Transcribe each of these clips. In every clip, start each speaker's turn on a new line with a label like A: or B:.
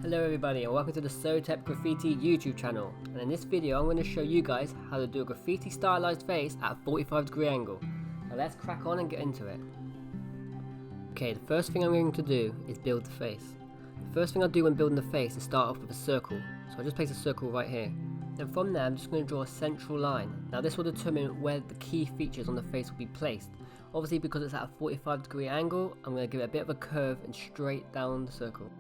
A: Hello everybody and welcome to the SOTEP Graffiti YouTube channel, and in this video I'm going to show you guys how to do a graffiti stylized face at a 45-degree angle. Now let's crack on and get into it. Okay, the first thing I'm going to do is build the face. The first thing I do when building the face is start off with a circle, so I just place a circle right here. Then from there I'm just going to draw a central line. Now this will determine where the key features on the face will be placed. Obviously because it's at a 45-degree angle, I'm going to give it a bit of a curve and straight down the circle.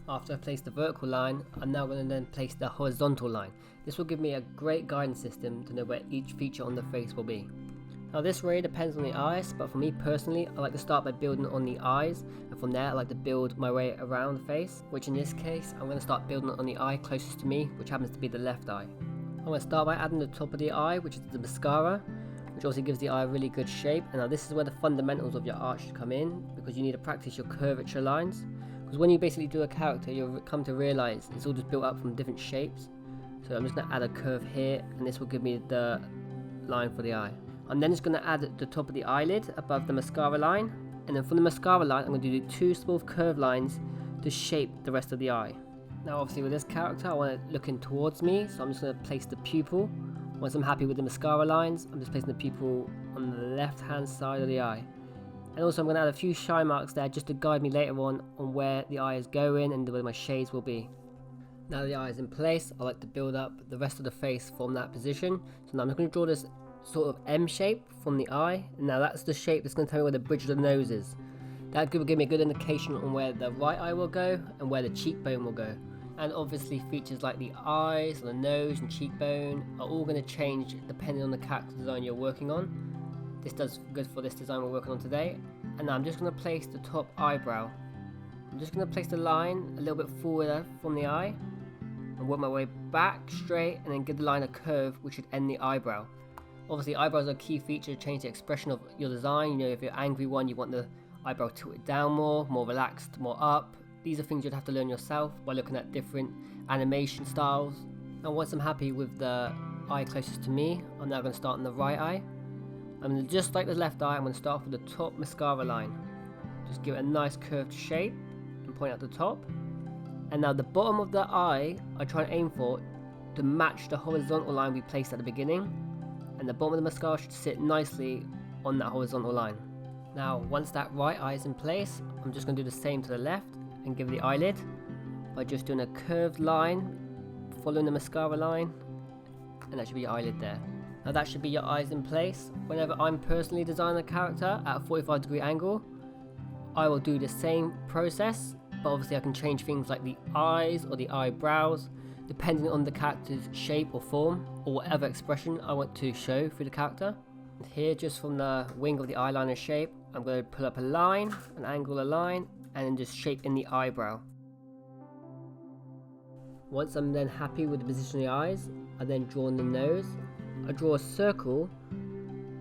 A: After I place the vertical line, I'm now going to then place the horizontal line. This will give me a great guidance system to know where each feature on the face will be. Now this really depends on the eyes, but for me personally, I like to start by building on the eyes, and from there I like to build my way around the face, which in this case I'm going to start building on the eye closest to me, which happens to be the left eye. I'm going to start by adding the top of the eye, which is the mascara, which also gives the eye a really good shape. And now this is where the fundamentals of your art should come in, because you need to practice your curvature lines. Because when you basically do a character, you'll come to realize it's all just built up from different shapes. So I'm just going to add a curve here, and this will give me the line for the eye. I'm then just going to add the top of the eyelid above the mascara line, and then from the mascara line I'm going to do two smooth curved lines to shape the rest of the eye. Now obviously with this character I want it looking towards me, so I'm just going to place the pupil. Once I'm happy with the mascara lines, I'm just placing the pupil on the left hand side of the eye. And also I'm going to add a few shine marks there just to guide me later on where the eye is going and where my shades will be. Now the eye is in place, I like to build up the rest of the face from that position. So now I'm going to draw this sort of M shape from the eye. And now that's the shape that's going to tell me where the bridge of the nose is. That will give me a good indication on where the right eye will go and where the cheekbone will go. And obviously features like the eyes, the nose and cheekbone are all going to change depending on the character design you're working on. This does good for this design we're working on today. And now I'm just going to place the top eyebrow. I'm just going to place the line a little bit forward from the eye and work my way back straight, and then give the line a curve which should end the eyebrow. Obviously eyebrows are a key feature to change the expression of your design. You know, if you're an angry one, you want the eyebrow tilted down more relaxed, more up. These are things you'd have to learn yourself by looking at different animation styles. And once I'm happy with the eye closest to me, I'm now going to start on the right eye. And just like the left eye, I'm going to start off with the top mascara line. Just give it a nice curved shape and point out the top. And now the bottom of the eye, I try and aim for to match the horizontal line we placed at the beginning. And the bottom of the mascara should sit nicely on that horizontal line. Now once that right eye is in place, I'm just going to do the same to the left and give the eyelid by just doing a curved line following the mascara line, and that should be your eyelid there. Now that should be your eyes in place. Whenever I'm personally designing a character at a 45-degree angle, I will do the same process, but obviously I can change things like the eyes or the eyebrows depending on the character's shape or form or whatever expression I want to show through the character. And here, just from the wing of the eyeliner shape, I'm going to pull up a line, an angle a line, and then just shape in the eyebrow. Once I'm then happy with the position of the eyes, I then draw on the nose. I draw a circle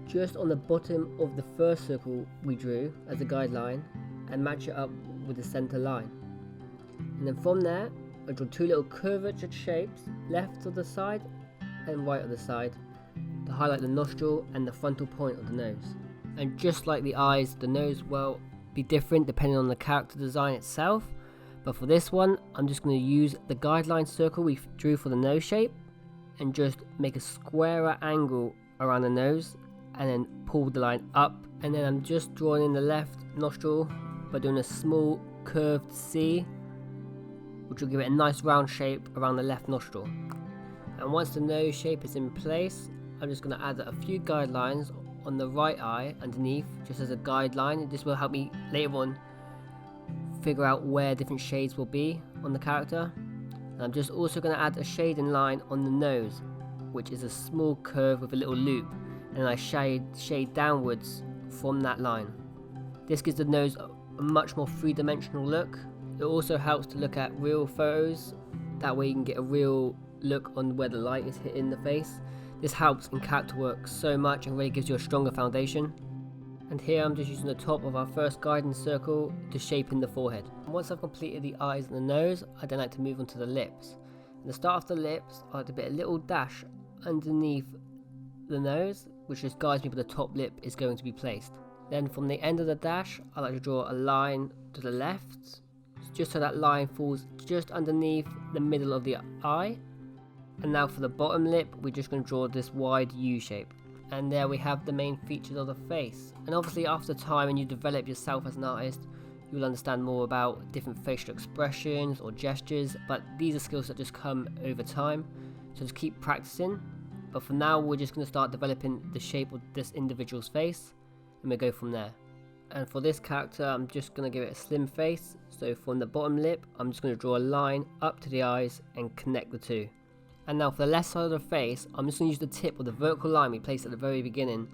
A: just on the bottom of the first circle we drew as a guideline and match it up with the center line. And then from there, I draw two little curvature shapes, left of the side and right of the side, to highlight the nostril and the frontal point of the nose. And just like the eyes, the nose will be different depending on the character design itself. But for this one, I'm just going to use the guideline circle we drew for the nose shape and just make a squarer angle around the nose and then pull the line up. And then I'm just drawing in the left nostril by doing a small curved C, which will give it a nice round shape around the left nostril. And once the nose shape is in place, I'm just going to add a few guidelines on the right eye underneath, just as a guideline. This will help me later on figure out where different shades will be on the character. And I'm just also going to add a shading line on the nose, which is a small curve with a little loop, and I shade downwards from that line. This gives the nose a much more three-dimensional look. It also helps to look at real photos, that way you can get a real look on where the light is hitting the face. This helps in character work so much and really gives you a stronger foundation. And here I'm just using the top of our first guidance circle to shape in the forehead. And once I've completed the eyes and the nose, I then like to move on to the lips. At the start of the lips, I like to put a little dash underneath the nose, which just guides me where the top lip is going to be placed. Then from the end of the dash, I like to draw a line to the left, just so that line falls just underneath the middle of the eye. And now for the bottom lip, we're just going to draw this wide U shape. And there we have the main features of the face. And obviously after time, when you develop yourself as an artist, you'll understand more about different facial expressions or gestures, but these are skills that just come over time, so just keep practicing. But for now, we're just going to start developing the shape of this individual's face, and we'll go from there. And for this character, I'm just going to give it a slim face, so from the bottom lip, I'm just going to draw a line up to the eyes and connect the two. And now for the left side of the face, I'm just going to use the tip of the vertical line we placed at the very beginning,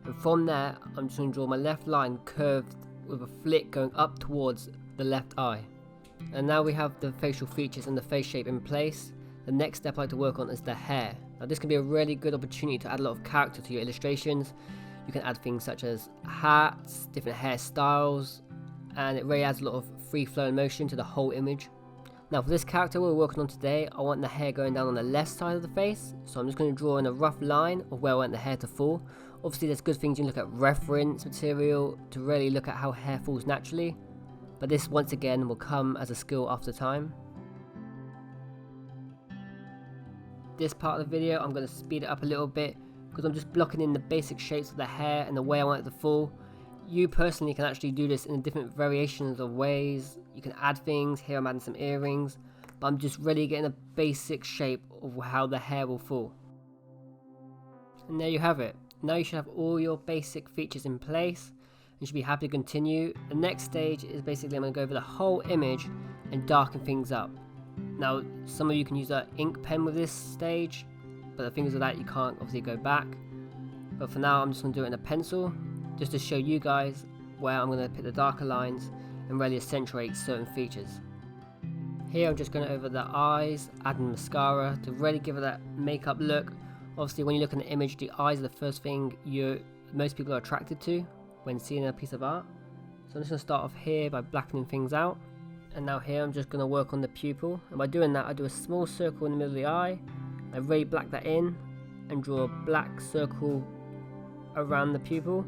A: and from there, I'm just going to draw my left line curved with a flick going up towards the left eye. And now we have the facial features and the face shape in place. The next step I like to work on is the hair. Now this can be a really good opportunity to add a lot of character to your illustrations. You can add things such as hats, different hairstyles, and it really adds a lot of free flowing motion to the whole image. Now for this character we're working on today, I want the hair going down on the left side of the face, so I'm just going to draw in a rough line of where I want the hair to fall. Obviously there's good things you can look at reference material to really look at how hair falls naturally, but this once again will come as a skill after time. This part of the video I'm going to speed it up a little bit because I'm just blocking in the basic shapes of the hair and the way I want it to fall. You personally can actually do this in different variations of ways. You can add things. Here I'm adding some earrings, but I'm just really getting a basic shape of how the hair will fall. And there you have it. Now you should have all your basic features in place and you should be happy to continue. The next stage is basically I'm going to go over the whole image and darken things up. Now some of you can use an ink pen with this stage, but the thing is with that you can't obviously go back. But for now I'm just going to do it in a pencil, just to show you guys where I'm going to pick the darker lines and really accentuate certain features. Here I'm just going over the eyes, adding mascara to really give it that makeup look. Obviously when you look at the image, the eyes are the first thing most people are attracted to when seeing a piece of art. So I'm just going to start off here by blackening things out. And now here I'm just going to work on the pupil, and by doing that I do a small circle in the middle of the eye. I really black that in and draw a black circle around the pupil,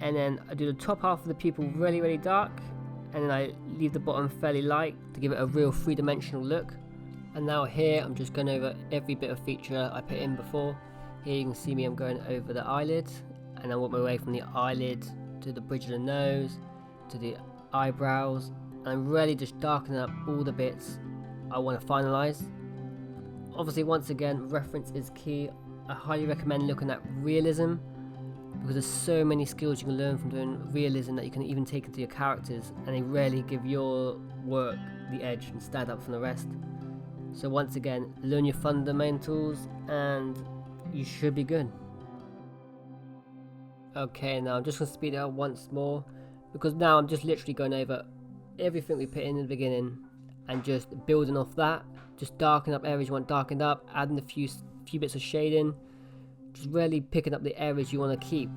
A: and then I do the top half of the pupil really dark, and then I leave the bottom fairly light to give it a real three-dimensional look. And now here I'm just going over every bit of feature I put in before. Here you can see me, I'm going over the eyelid, and I work my way from the eyelid to the bridge of the nose to the eyebrows, and I'm really just darkening up all the bits I want to finalize. Obviously once again, reference is key. I highly recommend looking at realism, because there's so many skills you can learn from doing realism that you can even take into your characters, and they really give your work the edge and stand out from the rest. So once again, learn your fundamentals and you should be good. Okay, now I'm just going to speed it up once more, because now I'm just literally going over everything we put in the beginning and just building off that. Just darken up areas you want darkened up, adding a few bits of shading, just really picking up the areas you want to keep.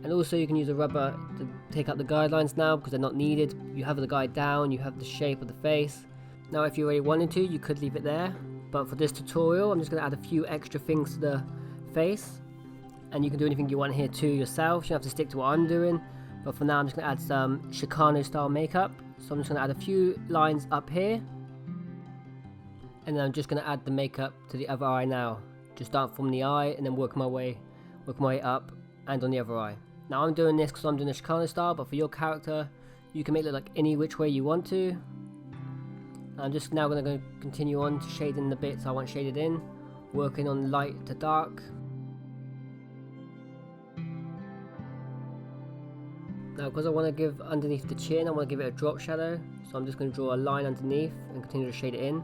A: And also you can use a rubber to take out the guidelines now because they're not needed. You have the guide down, you have the shape of the face. Now if you really wanted to, you could leave it there, but for this tutorial I'm just going to add a few extra things to the face, and you can do anything you want here too yourself. You don't have to stick to what I'm doing, but for now I'm just going to add some Chicano style makeup. So I'm just going to add a few lines up here, and then I'm just going to add the makeup to the other eye now. Just start from the eye and then work my way up and on the other eye. Now I'm doing this because I'm doing the Chicano style, but for your character you can make it look like any which way you want to. I'm just now going to continue on to shading the bits I want shaded in, working on light to dark. Now because I want to give underneath the chin, I want to give it a drop shadow, so I'm just going to draw a line underneath and continue to shade it in.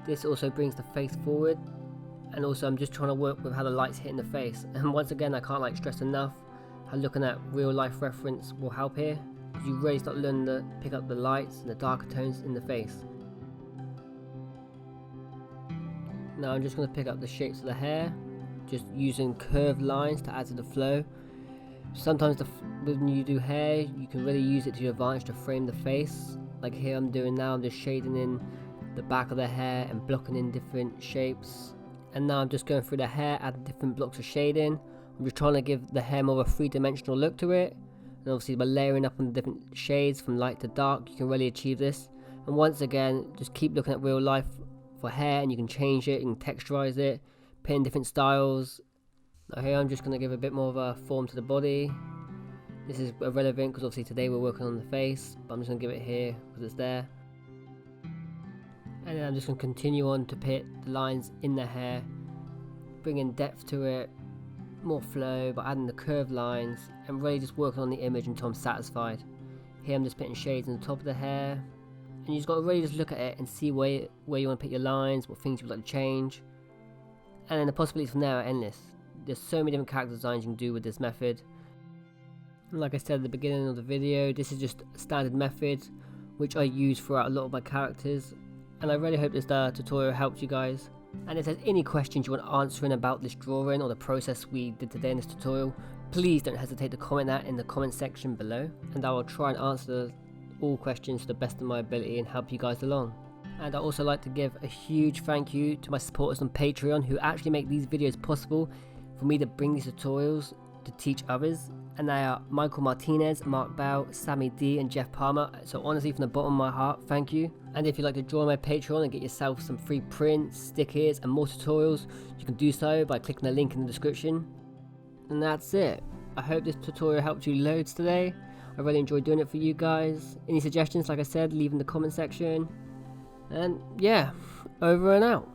A: This also brings the face forward, and also I'm just trying to work with how the light's hitting the face. And once again, I can't stress enough how looking at real life reference will help here, because you really start learning to pick up the lights and the darker tones in the face. Now I'm just going to pick up the shapes of the hair, just using curved lines to add to the flow. Sometimes when you do hair, you can really use it to your advantage to frame the face. Like here I'm doing now, I'm just shading in the back of the hair and blocking in different shapes. And now I'm just going through the hair, adding different blocks of shading. I'm just trying to give the hair more of a three-dimensional look to it. And obviously by layering up on the different shades from light to dark, you can really achieve this. And once again, just keep looking at real life for hair, and you can change it, you can texturize it, put in different styles. Now here I'm just going to give a bit more of a form to the body. This is irrelevant because obviously today we're working on the face, but I'm just going to give it here because it's there. And then I'm just going to continue on to put the lines in the hair, bring in depth to it, more flow by adding the curved lines, and really just working on the image until I'm satisfied. Here I'm just putting shades on the top of the hair, and you just got to really just look at it and see where you want to put your lines, what things you would like to change. And then the possibilities from there are endless. There's so many different character designs you can do with this method. And like I said at the beginning of the video, this is just a standard method which I use throughout a lot of my characters, and I really hope this tutorial helped you guys. And if there's any questions you want answering about this drawing or the process we did today in this tutorial, please don't hesitate to comment that in the comment section below, and I will try and answer all questions to the best of my ability and help you guys along. And I'd also like to give a huge thank you to my supporters on Patreon who actually make these videos possible for me to bring these tutorials to teach others, and they are Michael Martinez, Mark Bell, Sammy D and Jeff Palmer. So honestly, from the bottom of my heart, thank you. And if you'd like to join my Patreon and get yourself some free prints, stickers and more tutorials, you can do so by clicking the link in the description. And that's it. I hope this tutorial helped you loads today. I really enjoyed doing it for you guys. Any suggestions, like I said, leave in the comment section. And yeah, over and out.